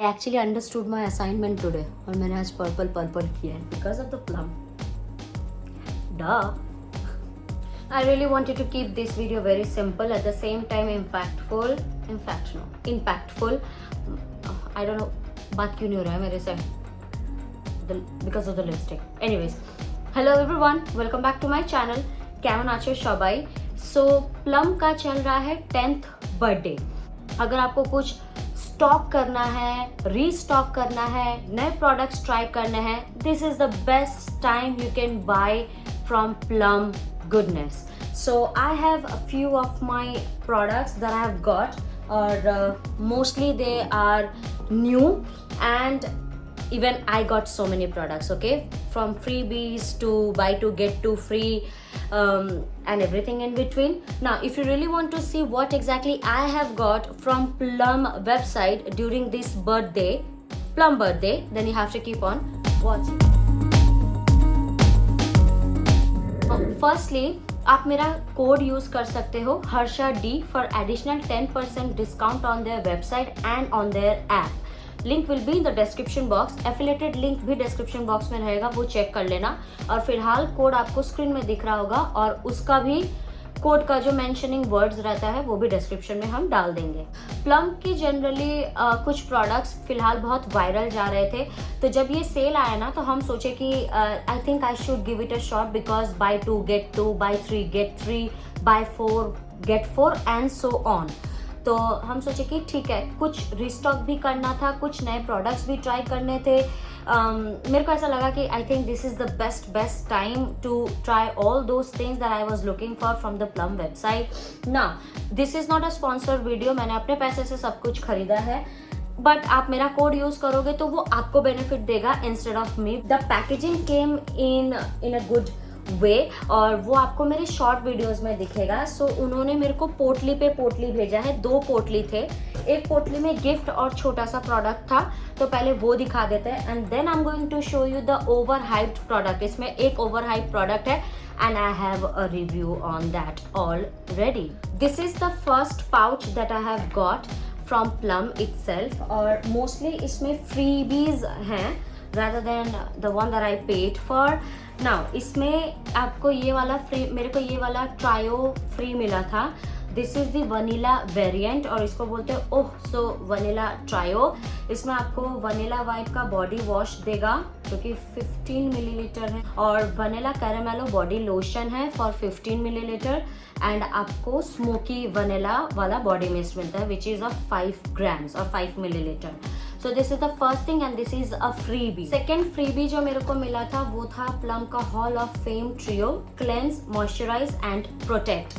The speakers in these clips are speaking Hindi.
I actually understood my assignment today और मैंने आज पर्पल किया है because of the plum. Duh. I really wanted to keep this video very simple at the same time impactful. I don't know बात क्यों नहीं हो रहा है मेरे से because of the lipstick. Anyways, hello everyone, welcome back to my channel. केमन आचे सबाई. So plum का चल रहा है 10th बर्थडे. अगर आपको कुछ स्टॉक करना है, रीस्टॉक करना है, नए प्रोडक्ट्स ट्राई करने हैं, this is the best time you can buy from Plum goodness. So I have a few of my products that I have got और mostly they are new and even I got so many products, okay, from freebies to buy to get two free and everything in between. Now if you really want to see what exactly I have got from Plum website during this Plum birthday, then you have to keep on watching. Firstly, आप मेरा कोड यूज कर सकते हो Harsha D for additional 10% discount on their website and on their app. Link will be in the description box. Affiliated link भी डिस्क्रिप्शन बॉक्स में रहेगा, वो चेक कर लेना. और फिलहाल कोड आपको स्क्रीन में दिख रहा होगा और उसका भी कोड का जो मेंशनिंग वर्ड्स रहता है वो भी डिस्क्रिप्शन में हम डाल देंगे. प्लम की जनरली कुछ प्रोडक्ट्स फिलहाल बहुत वायरल जा रहे थे, तो जब ये सेल आया ना तो हम सोचे कि I think I should give it a shot because buy 2 get 2, buy 3 get 3, buy 4 get 4 and so on. तो हम सोचे कि ठीक है, कुछ रिस्टॉक भी करना था, कुछ नए प्रोडक्ट्स भी ट्राई करने थे. मेरे को ऐसा लगा कि I think this is the best time to try all those things that I was looking for from the Plum website. ना, this is not a sponsored video, मैंने अपने पैसे से सब कुछ खरीदा है, बट आप मेरा कोड यूज करोगे तो वो आपको बेनिफिट देगा instead of me. The packaging came in a good way और वो आपको मेरे शॉर्ट वीडियोस में दिखेगा. सो उन्होंने मेरे को पोटली पे पोटली भेजा है. 2 पोटली थे, एक पोटली में गिफ्ट और छोटा सा प्रोडक्ट था, तो पहले वो दिखा देते हैं and then I am going to show you the over hyped product. इसमें एक ओवर हाइप प्रोडक्ट है and I have a review on that already. This is the first pouch that I have got from Plum itself और मोस्टली इसमें फ्रीबीज हैं rather than the one that I paid for. Now इसमें आपको ये वाला फ्री, मेरे को ये वाला ट्रायो फ्री मिला था. This is the vanilla variant और इसको बोलते हैं वनीला ट्रायो. इसमें आपको वनीला वाइट का बॉडी वॉश देगा जो कि 15 मिलीलीटर है और वनीला कैरामेलो बॉडी लोशन है फॉर 15 मिलीलीटर एंड आपको स्मोकी वनीला वाला बॉडी मिस्ट मिलता है विच इज ऑफ 5 grams और 5 millilitre. So this is the first thing and this is a freebie. Second freebie जो मेरे को मिला था वो था प्लम का hall of fame trio cleanse moisturise and protect.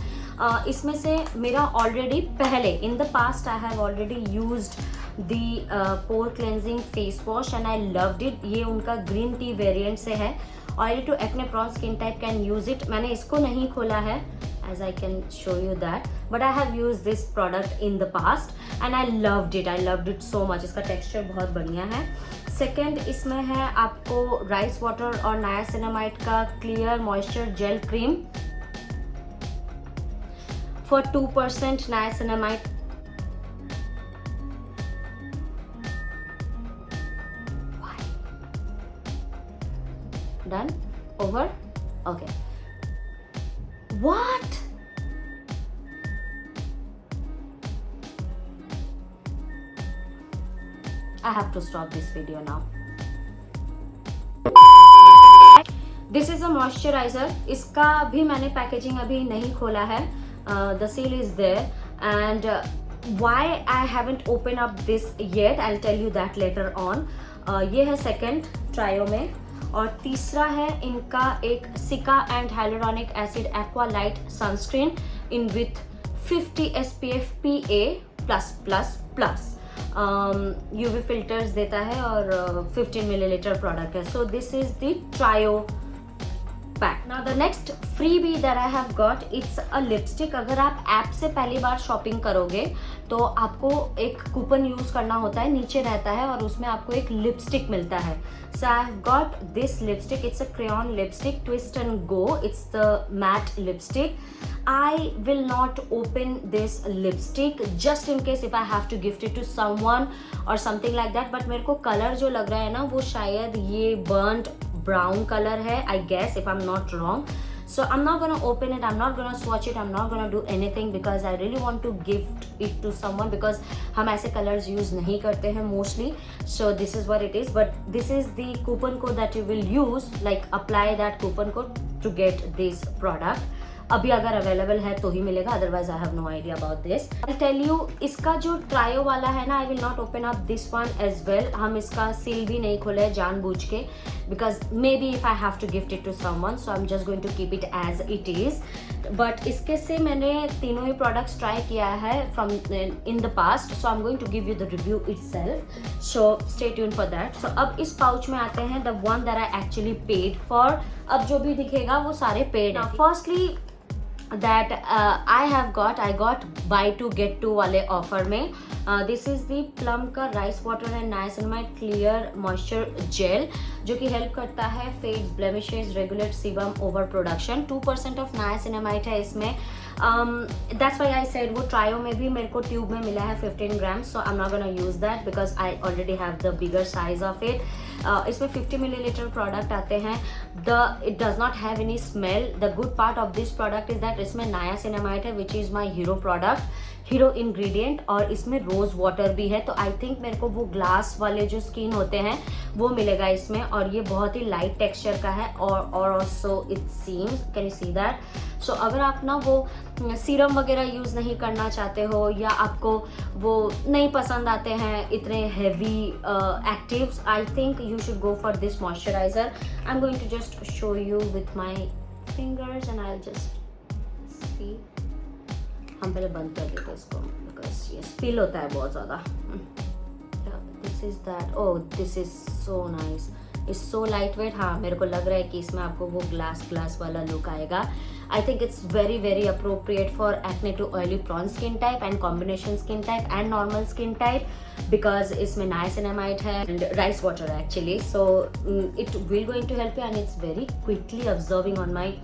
इसमें से मेरा ऑलरेडी पहले in the past I have already used the pore cleansing face wash and I loved it. ये उनका ग्रीन टी वेरिएंट से है. Oily to acne prone skin type can use it. मैंने इसको नहीं खोला है as I can show you that, but I have used this product in the past and I loved it so much. इसका टेक्सचर बहुत बढ़िया है. सेकेंड इसमें है आपको राइस वाटर और नायासिनामाइड का clear moisture gel cream for 2% niacinamide. Done? Over? Okay. What? I have to stop this video now. This is a moisturizer. इसका भी मैंने पैकेजिंग अभी नहीं खोला है. The seal is there and why I haven't opened up this yet, I'll tell you that later on. ये है सेकेंड ट्रायो में और तीसरा है इनका एक सिका and hyaluronic acid aqua light sunscreen in with 50 SPF PA+++. UV filters देता है और 15 मिलीलीटर प्रोडक्ट है. So this is the trio pack. Now the next freebie that I have got, it's a lipstick. अगर आप ऐप से पहली बार शॉपिंग करोगे तो आपको एक कूपन यूज़ करना होता है, नीचे रहता है और उसमें आपको एक लिपस्टिक मिलता है. So I have got this lipstick. It's a crayon lipstick, Twist and Go. It's the matte lipstick. I will not open this lipstick just in case if I have to gift it to someone or something like that. But मेरे को कलर जो लग रहा है ना वो शायद ये burnt brown color है, I guess, if I'm not wrong. So I'm not gonna open it, I'm not gonna swatch it, I'm not gonna do anything because I really want to gift it to someone because हम ऐसे colors use नहीं करते हैं mostly. So this is what it is, but this is the coupon code that you will use, like apply that coupon code to get this product. अभी अगर अवेलेबल है तो ही मिलेगा, otherwise I have no idea about this. I tell you, इसका जो ट्रायो वाला है ना, I will not open up this one as well. हम इसका सील भी नहीं खोले जानबूझ के because maybe if I have to gift it to someone, so I am just going to keep it as it is. But इसके से मैंने तीनों ही प्रोडक्ट्स ट्राई किया है from in the past, so I am going to give you the review itself, so stay tune for that. So अब इस पाउच में आते हैं, the one that I actually paid for. अब जो भी दिखेगा वो सारे पेड है. Firstly that I got buy 2 get 2 वाले ऑफर में. दिस इज द प्लम का rice water and niacinamide clear moisture gel जो कि हेल्प करता है fades, blemishes, regulate sebum over production. 2% of niacinamide है इसमें. दैट्स व्हाई आई सेड वो ट्रायो में भी मेरे को ट्यूब में मिला है 15 gram, so I am not gonna use that because I already have the bigger size of it. इसमें 50 मिलीलीटर प्रोडक्ट आते हैं. It does not have any smell. The good part of this product is that इसमें नायासिनामाइड है which is my hero product, hero ingredient, और इसमें रोज़ वाटर भी है. तो आई थिंक मेरे को वो ग्लास वाले जो स्किन होते हैं वो मिलेगा इसमें, और ये बहुत ही लाइट टेक्सचर का है. और also it seems, can you see that. So अगर आप ना वो सीरम वगैरह यूज़ नहीं करना चाहते हो या आपको वो नहीं पसंद आते हैं इतने heavy actives, I think you should go for this moisturiser. I am going to just show you with my fingers and I just see. हम पहले बंद कर देते हैं इसको बिकॉज ये स्पिल होता है बहुत ज़्यादा. This is that. Oh this is so nice, it's so light weight. हाँ, मेरे को लग रहा है कि इसमें आपको वो ग्लास वाला लुक आएगा. I think it's very very appropriate for acne to oily prone skin type and combination skin type and normal skin type because इसमें नाइसिनामाइड है एंड राइस वाटर है actually. So it will going to help you and it's very quickly observing on my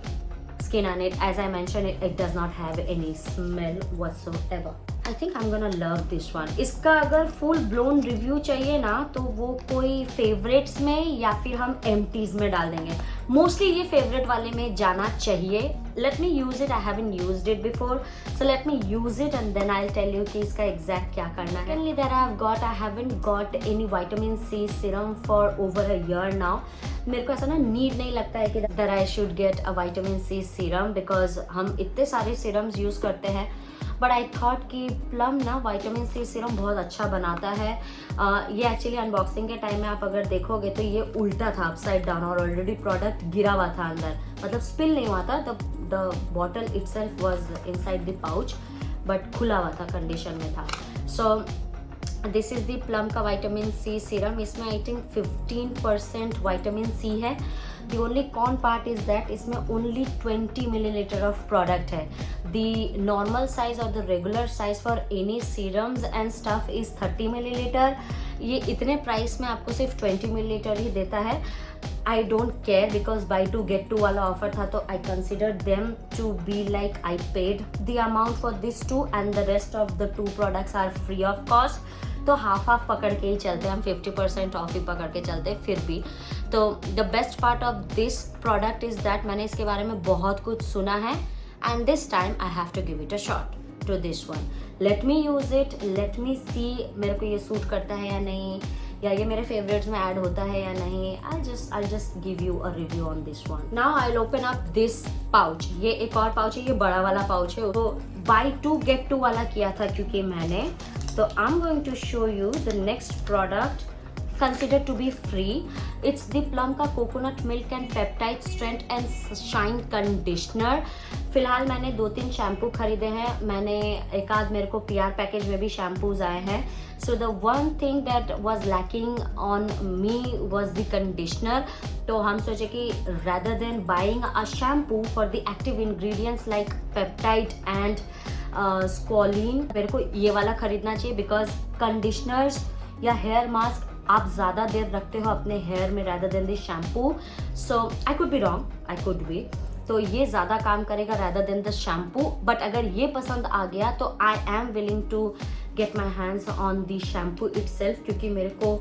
skin, and it, as I mentioned, it does not have any smell whatsoever. I think I'm gonna love this one. इसका अगर फुल ब्लोन रिव्यू चाहिए ना तो वो कोई फेवरेट्स में या फिर हम एम्प्टीज में डाल देंगे. मोस्टली ये फेवरेट वाले में जाना चाहिए. Let me use it, I haven't used it before, so let me use it and then I will tell you कि इसका एग्जैक्ट क्या करना है. Secondly that I haven't got any vitamin C serum for over a year now. मेरे को ऐसा ना नीड नहीं लगता है कि that I should get a vitamin C serum because हम इतने सारे सीरम्स यूज़ करते हैं. बट आई थॉट कि प्लम ना विटामिन सी सीरम बहुत अच्छा बनाता है. ये एक्चुअली अनबॉक्सिंग के टाइम में आप अगर देखोगे तो ये उल्टा था, अपसाइड डाउन, और ऑलरेडी प्रोडक्ट गिरा हुआ था अंदर, मतलब स्पिल नहीं हुआ था. The bottle itself was inside the pouch but खुला हुआ था कंडीशन में था. So this is the Plum का विटामिन सी सीरम. इसमें आई थिंक 15% विटामिन सी है. The only con part is that इसमें only 20 milliliter of product है. The normal size or the regular size for any serums and stuff is 30 milliliter. ये इतने प्राइस में आपको सिर्फ 20 milliliter ही देता है. I don't care because buy 2 get 2 वाला ऑफर था तो I consider them to be like I paid the amount for these 2 and the rest of the 2 products are free of cost. तो हाफ पकड़ के ही चलते हैं हम, 50% ऑफ ही पकड़ के चलते हैं फिर भी. तो the best part of this product is that मैंने इसके बारे में बहुत कुछ सुना है and this time I have to give it a shot to this one. Let me use it, let me see मेरे को ये सूट करता है या नहीं, या ये मेरे फेवरेट्स में ऐड होता है या नहीं. I'll just give you a review on this one. Now I'll open up this pouch. ये एक और पाउच है, ये बड़ा वाला पाउच है. तो buy 2 get 2 वाला किया था क्योंकि मैंने. तो I'm going to show you the next product considered to be free. It's the Plum का coconut milk and peptide strength and shine conditioner. फिलहाल मैंने 2-3 शैम्पू खरीदे हैं, मैंने एक आध मेरे को PR पैकेज में भी शैम्पूज आए हैं. So the one thing that was lacking on me was the conditioner. तो हम सोचे कि rather than buying a shampoo for the active ingredients like peptide and squalane, मेरे को ये वाला खरीदना चाहिए बिकॉज कंडीशनर्स या हेयर मास्क आप ज़्यादा देर रखते हो अपने हेयर में rather than the shampoo. So I could be wrong, I could be. तो ये ज़्यादा काम करेगा rather than the shampoo. But अगर ये पसंद आ गया तो I am willing to get my hands on the shampoo itself, क्योंकि मेरे को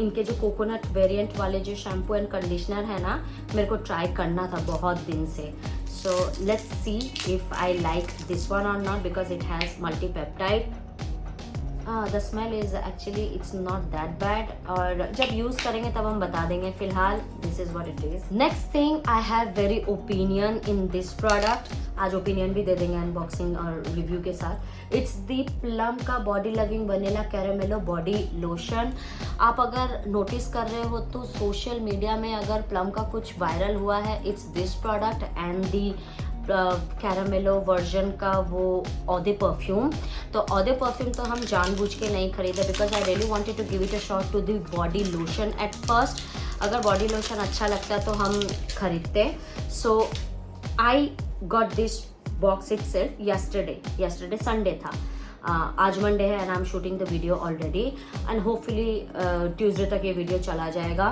इनके जो कोकोनट वेरिएंट वाले जो शैम्पू एंड कंडीशनर है ना, मेरे को ट्राई करना था बहुत दिन से. So let's see if I like this one or not because it has multi-peptide. The smell is actually it's not that bad. और जब यूज़ करेंगे तब हम बता देंगे. फिलहाल this is what it is. Next thing, I have very opinion in this product. आज ओपिनियन भी दे देंगे अनबॉक्सिंग और रिव्यू के साथ. इट्स दी प्लम का body loving vanilla caramello body lotion. आप अगर नोटिस कर रहे हो तो सोशल मीडिया में अगर प्लम का कुछ वायरल हुआ है, it's this product and the caramello version का वो ऑदे परफ्यूम. तो ऑदे परफ्यूम तो हम जानबूझ के नहीं खरीदे because I really wanted to give it a shot to the body lotion at first. अगर बॉडी लोशन अच्छा लगता है तो हम खरीदते. सो आई got this box itself yesterday Sunday था. आज मंडे है and I'm shooting the video already and hopefully Tuesday तक ये वीडियो चला जाएगा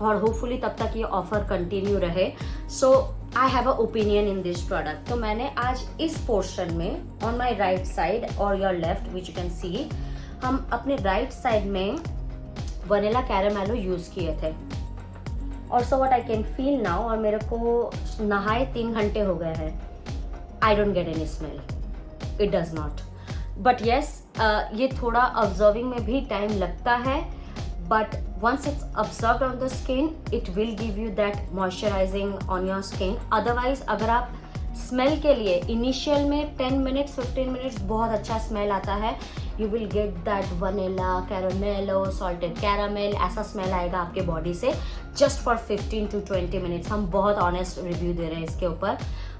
और hopefully तब तक ये ऑफर कंटिन्यू रहे. So I have a opinion in this product. तो मैंने आज इस पोर्शन में on my right side or your left which you can see, हम अपने राइट साइड में वनीला कैरामेलो यूज़ किए थे. और so what I can feel now, और मेरे को नहाए 3 घंटे हो गए हैं. I don't get any smell, it does not. But yes, ये थोड़ा ऑब्जर्विंग में भी टाइम लगता है, but once it's observed on the skin it will give you that moisturising on your skin. Otherwise अगर आप स्मेल के लिए इनिशियल में 10 मिनट्स 15 मिनट्स बहुत अच्छा स्मेल आता है, you will get that vanilla caramello salted caramel, ऐसा स्मेल आएगा आपके बॉडी से जस्ट फॉर 15 to 20 मिनट्स. हम बहुत ऑनेस्ट रिव्यू दे रहे हैं इसके ऊपर.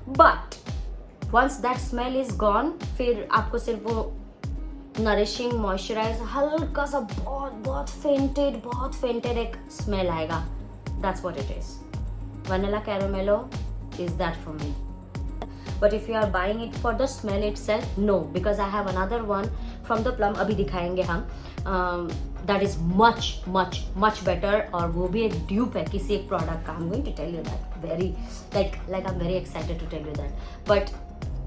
But once that smell is gone, फिर आपको सिर्फ वो नरिशिंग मॉइस्चराइज हल्का सा बहुत फेंटेड एक स्मेल आएगा. That's what it is. Vanilla caramello is that for me. But if you are buying it for the smell itself, no, because I have another one from the Plum, अभी दिखाएंगे हम, that is much better. और वो भी एक dupe है किसी एक product का. I'm going to tell you that very like I'm very excited to tell you that. But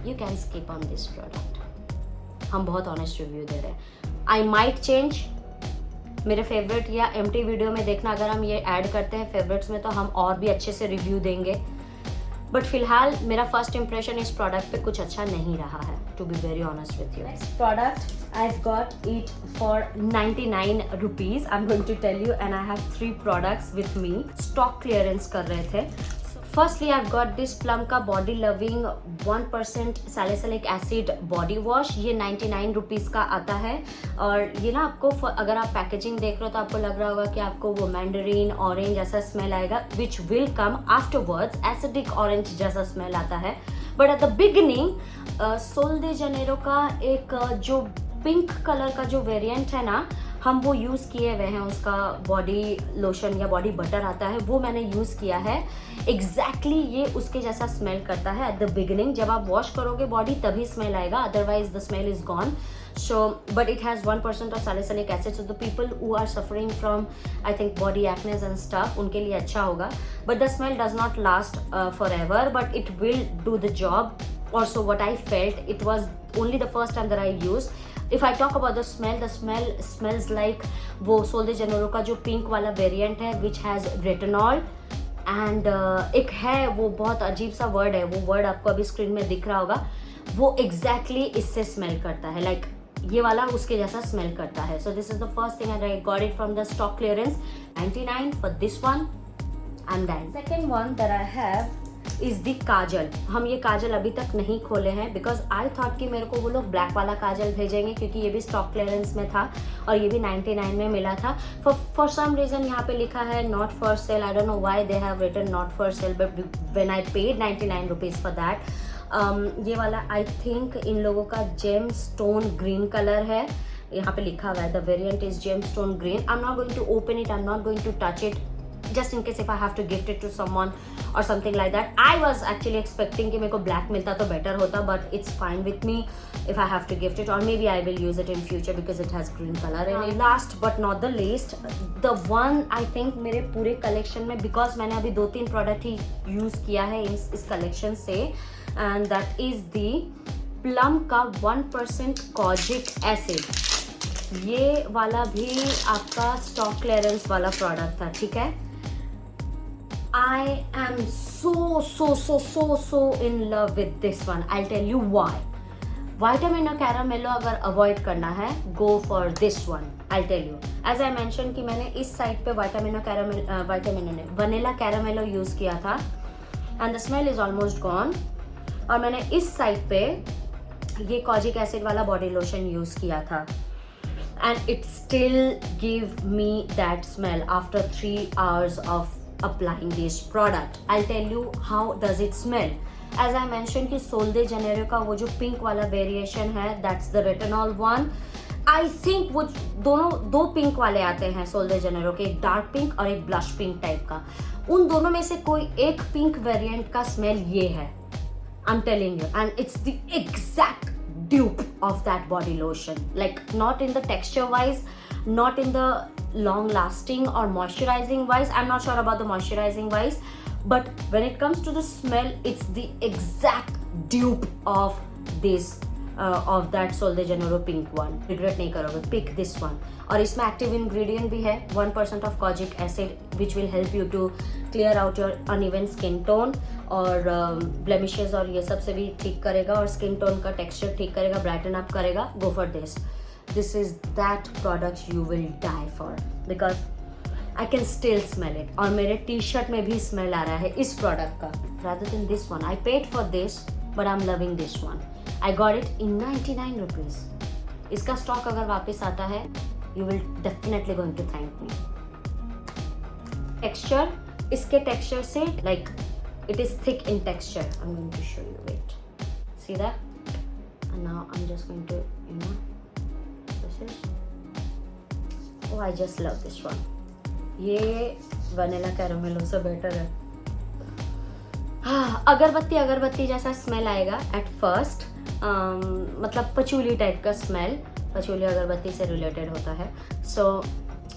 you can skip on this product. हम बहुत honest review दे रहे हैं. I might change. मेरे फेवरेट या empty वीडियो में देखना, अगर हम ये ऐड करते हैं फेवरेट्स में तो हम और भी अच्छे से रिव्यू देंगे. बट फिलहाल मेरा फर्स्ट इंप्रेशन इस प्रोडक्ट पे कुछ अच्छा नहीं रहा है, to be very honest with you. Next product I got it for 99 rupees. I am going to tell you and I have 3 products with me. Stock clearance कर रहे थे. Firstly I got this Plum का body loving 1% salicylic acid body wash. ये 99 रुपीज़ का आता है. और ये ना आपको अगर आप पैकेजिंग देख रहे हो तो आपको लग रहा होगा कि आपको वो मैंडरीन ऑरेंज जैसा स्मेल आएगा, which will come afterwards. Acidic orange जैसा स्मेल आता है. But at the beginning Sol de Janeiro का एक जो पिंक कलर का जो वेरिएंट है ना, हम वो यूज़ किए हुए हैं. उसका बॉडी लोशन या बॉडी बटर आता है, वो मैंने यूज़ किया है. एग्जैक्टली ये उसके जैसा स्मेल करता है. एट द बिगिनिंग जब आप वॉश करोगे बॉडी तभी स्मेल आएगा, otherwise the smell is gone. So, but it has 1% of salicylic acid, so the people who are suffering from, I think, body acne and stuff, उनके लिए अच्छा होगा. But the smell does not last forever, but it will do the job. Also, what I felt, it was only the first time that I used. If I talk about the smell smells like वो Sol de Janeiro का जो pink वाला variant है, which has retinol. And एक है वो बहुत अजीब सा वर्ड है, वो वर्ड आपको अभी स्क्रीन में दिख रहा होगा, वो एग्जैक्टली इससे स्मेल करता है. लाइक ये वाला उसके जैसा स्मेल करता है. So this is the first thing I got it from the stock clearance. 99 for this one. I am done. Second one that I have is the kajal. हम ये काजल अभी तक नहीं खोले हैं बिकॉज आई थॉट कि मेरे को वो लोग ब्लैक वाला काजल भेजेंगे क्योंकि ये भी स्टॉक क्लियरेंस में था और ये भी 99 में मिला था। फॉर सम रीज़न यहाँ पे लिखा है not for sale. I don't know why they have written not for sale, but when I paid 99 rupees for that. ये वाला आई थिंक इन लोगों का जेम स्टोन ग्रीन कलर है, यहाँ पे लिखा हुआ है the variant is gemstone green. I am not going to open it, I am not going to touch it, just in case if I have to gift it to someone or something like that. I was actually expecting कि मेरे को black मिलता तो better होता, but it's fine with me if I have to gift it, or maybe I will use it in future because it has green color in it. Last but not the least, the one I think मेरे पूरे collection में, because मैंने अभी 2-3 product ही use किया है इस collection से, and that is the Plum का 1% Kojic acid। ये वाला भी आपका स्टॉक क्लियरेंस वाला प्रोडक्ट था, ठीक है। I am so in love with this one. I'll tell you why. Vitamino Caramello अगर avoid करना है, go for this one. I'll tell you. As I mentioned कि मैंने इस साइड पे Vanilla Caramello यूज़ किया था and the smell is almost gone. और मैंने इस साइड पे ये Kojic acid वाला बॉडी लोशन यूज़ किया था and it still give me that smell after 3 hours of applying this product. I'll tell you how does it smell. As I mentioned कि Sol de Janeiro का वो जो पिंक वाला वेरिएशन है, that's the retinol one. I think वो दो पिंक वाले आते हैं Sol de Janeiro के, एक डार्क पिंक और एक ब्लश पिंक टाइप का। उन दोनों में से कोई एक पिंक वेरिएंट का स्मेल ये है, I'm telling you, and it's the exact dupe of that body lotion. Like not in the texture wise, not in the long lasting or moisturizing wise. I'm not sure about the moisturizing wise, but when it comes to the smell, it's the exact dupe of this of that Sol de Janeiro pink one. Regret नहीं करोगे, pick this one. और इसमें active ingredient भी है 1% of Kojic acid which will help you to clear out your uneven skin tone और blemishes और ये सब से भी ठीक करेगा और skin tone का texture ठीक करेगा, brighten up करेगा. Go for this. This is that product you will die for because I can still smell it. और मेरे t-shirt में भी smell आ रहा है इस product का. Rather than this one, I paid for this, but I'm loving this one. I got it in 99 rupees. इसका stock अगर वापस आता है, you will definitely going to thank me. Texture, इसके texture से like it is thick in texture. I'm going to show you. Wait, see that? And now I'm just going to, you know. Oh, I just love this one. ये वनीला कैरामेलो से बेटर है। हाँ, अगरबत्ती जैसा स्मेल आएगा एट फर्स्ट, मतलब पचूली टाइप का स्मेल, पचूली अगरबत्ती से रिलेटेड होता है। सो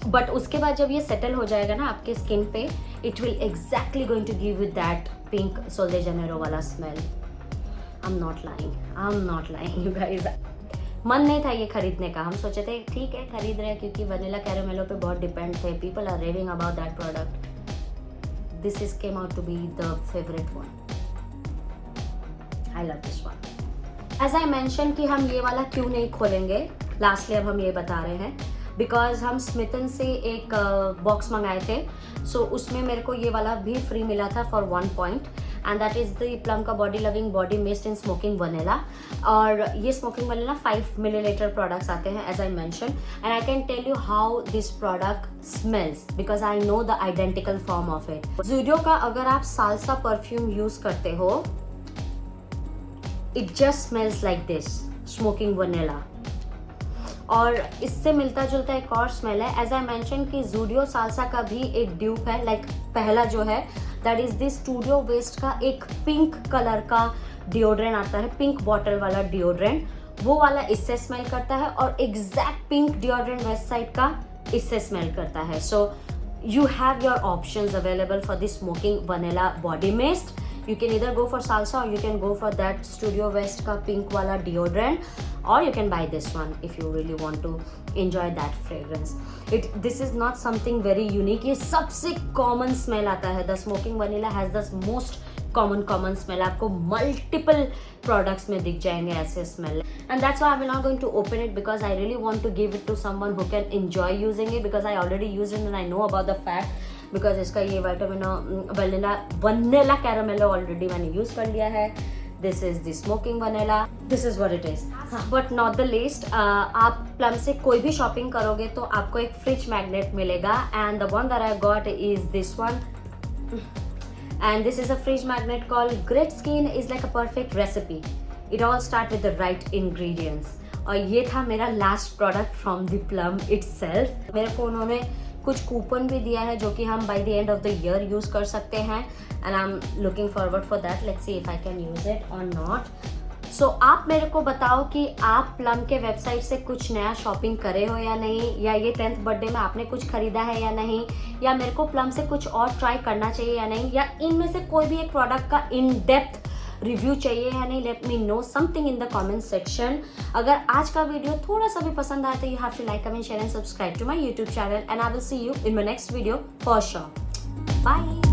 बट उसके बाद जब ये सेटल हो जाएगा ना आपके स्किन पे, it will exactly going to give with that pink Sol de Janeiro वाला स्मेल। I am not lying guys. मन नहीं था ये खरीदने का, हम सोचे थे ठीक है खरीद रहे हैं क्योंकि वनीला कैरामेलो पे बहुत डिपेंड थे, people are raving about that product. This is came out to be the favourite one. I love this one. As I mention कि हम ये वाला क्यों नहीं खोलेंगे, लास्टली अब हम ये बता रहे हैं बिकॉज हम स्मिथन से एक बॉक्स मंगाए थे. सो उसमें मेरे को ये वाला भी फ्री मिला था for 1 point, and that is the Plum का body loving body mist in smoking vanilla. और ये स्मोकिंग वनीला 5 मिलीलीटर प्रोडक्ट्स आते हैं as I mention, and I can tell you how this product smells because I know the identical form of it. Zudio का अगर आप साल्सा परफ्यूम यूज़ करते हो, it just smells like this smoking vanilla. और इससे मिलता जुलता एक और स्मेल है एज आई मैंशन कि ज़ूडियो साल्सा का भी एक ड्यूप है. लाइक पहला जो है that is this Studio West का एक पिंक कलर का डिओड्रेंट आता है, पिंक बॉटल वाला डिओड्रेंट, वो वाला इससे स्मेल करता है. और exact pink deodorant west side का इससे स्मेल करता है. सो you have your options available for this smoking vanilla body mist. You can either go for salsa or you can go for that Studio West ka pink wala deodorant, or you can buy this one if you really want to enjoy that fragrance. This is not something very unique. ये सबसे common smell आता है. The smoking vanilla has the most common smell. आपको multiple products में दिख जाएंगे ऐसे smell, and that's why I'm not going to open it because I really want to give it to someone who can enjoy using it, because I already used it and I know about the fact because इसका ये वनीला कैरामेलो ऑलरेडी मैंने यूज़ कर लिया है. This is the smoking vanilla. This is what it is. But not the least, आप प्लम से कोई भी शॉपिंग करोगे तो आपको एक फ्रिज मैग्नेट मिलेगा, and the one that I got is this one. And this is a fridge magnet called Grit Skin. Is like a perfect recipe. It all start with the right ingredients. और ये था मेरा last product from the plum itself. मेरे को उन्होंने कुछ कूपन भी दिया है जो कि हम by the end of the year use कर सकते हैं, and I am looking forward for that. Let's see if I can use it और नॉट. सो आप मेरे को बताओ कि आप प्लम के वेबसाइट से कुछ नया शॉपिंग करे हो या नहीं, या ये 10th बर्थडे में आपने कुछ खरीदा है या नहीं, या मेरे को प्लम से कुछ और ट्राई करना चाहिए या नहीं, या इनमें से कोई भी एक प्रोडक्ट का इन डेप्थ रिव्यू चाहिए या नहीं. Let me know something in the comment section. अगर आज का वीडियो थोड़ा सा भी पसंद आया तो you have to like, comment, share and subscribe to my YouTube channel, and I will see you in my next video for sure. Bye.